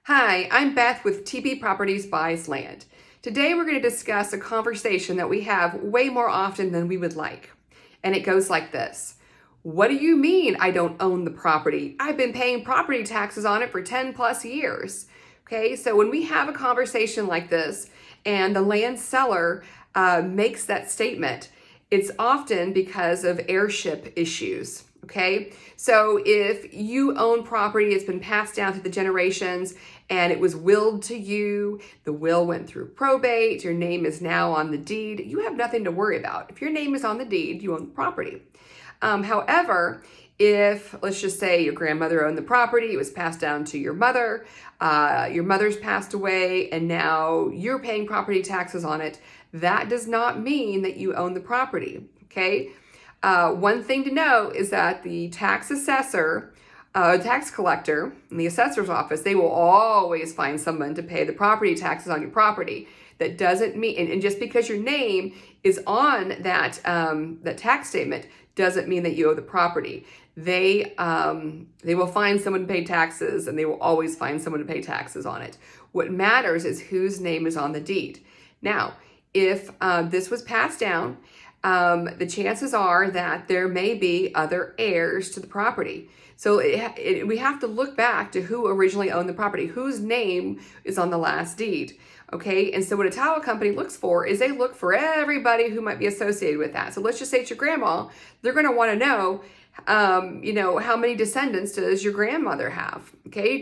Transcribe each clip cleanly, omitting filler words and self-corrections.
Hi, I'm Beth with TB Properties Buys Land. Today we're going to discuss a conversation that we have way more often than we would like. And it goes like this. What do you mean I don't own the property? I've been paying property taxes on it for 10 plus years. Okay, so when we have a conversation like this and the land seller makes that statement, it's often because of heirship issues. Okay, so if you own property, it's been passed down through the generations and it was willed to you, the will went through probate, your name is now on the deed, you have nothing to worry about. If your name is on the deed, you own the property. However, if, let's just say your grandmother owned the property, it was passed down to your mother's passed away, and now you're paying property taxes on it, that does not mean that you own the property, okay? One thing to know is that the tax assessor, tax collector, and the assessor's office, they will always find someone to pay the property taxes on your property. That doesn't mean, and just because your name is on that tax statement doesn't mean that you owe the property. They will find someone to pay taxes, and they will always find someone to pay taxes on it. What matters is whose name is on the deed. Now, if this was passed down, the chances are that there may be other heirs to the property. So we have to look back to who originally owned the property, whose name is on the last deed. Okay, and so what a title company looks for is they look for everybody who might be associated with that. So let's just say it's your grandma. They're going to want to know, how many descendants does your grandmother have? Okay,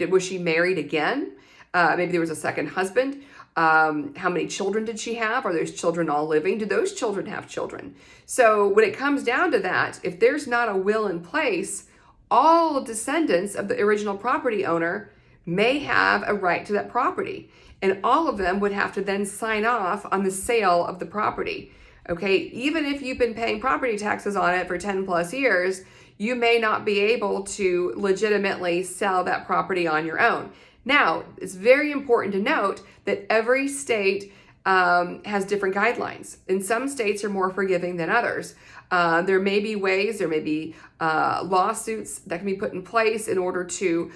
was she married again? Maybe there was a second husband. How many children did she have? Are those children all living? Do those children have children? So when it comes down to that, if there's not a will in place, all descendants of the original property owner may have a right to that property. And all of them would have to then sign off on the sale of the property. Okay, even if you've been paying property taxes on it for 10 plus years, you may not be able to legitimately sell that property on your own. Now, it's very important to note that every state has different guidelines, and some states are more forgiving than others. There may be ways, there may be lawsuits that can be put in place in order to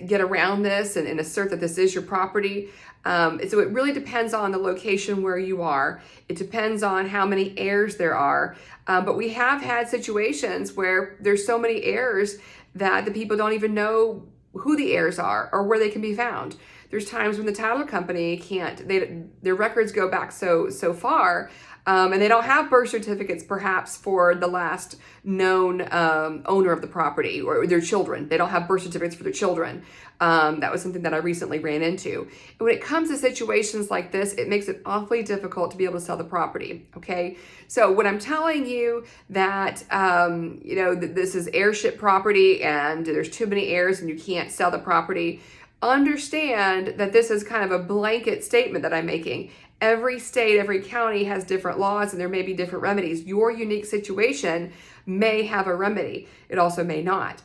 get around this and assert that this is your property. So it really depends on the location where you are. It depends on how many heirs there are. But we have had situations where there's so many heirs that the people don't even know who the heirs are or where they can be found. There's times when the title company their records go back so far, and they don't have birth certificates perhaps for the last known owner of the property or their children. They don't have birth certificates for their children. That was something that I recently ran into. And when it comes to situations like this, it makes it awfully difficult to be able to sell the property, okay? So when I'm telling you that, that this is heirship property and there's too many heirs and you can't sell the property, understand that this is kind of a blanket statement that I'm making. Every state, every county has different laws and there may be different remedies. Your unique situation may have a remedy. It also may not.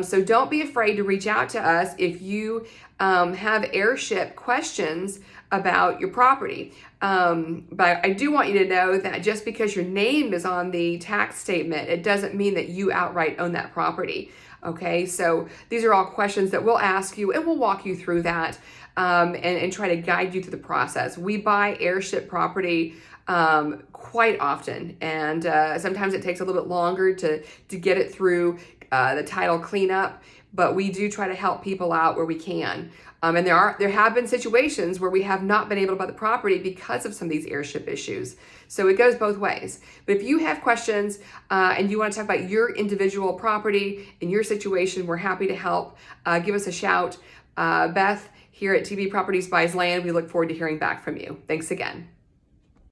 So don't be afraid to reach out to us if you have heirship questions about your property. But I do want you to know that just because your name is on the tax statement, it doesn't mean that you outright own that property. Okay, so these are all questions that we'll ask you and we'll walk you through that and try to guide you through the process. We buy heirship property quite often, and sometimes it takes a little bit longer to get it through the title cleanup, but we do try to help people out where we can. And there have been situations where we have not been able to buy the property because of some of these heirship issues. So it goes both ways. But if you have questions and you want to talk about your individual property and your situation, we're happy to help. Give us a shout. Beth here at TB Properties Buys Land. We look forward to hearing back from you. Thanks again.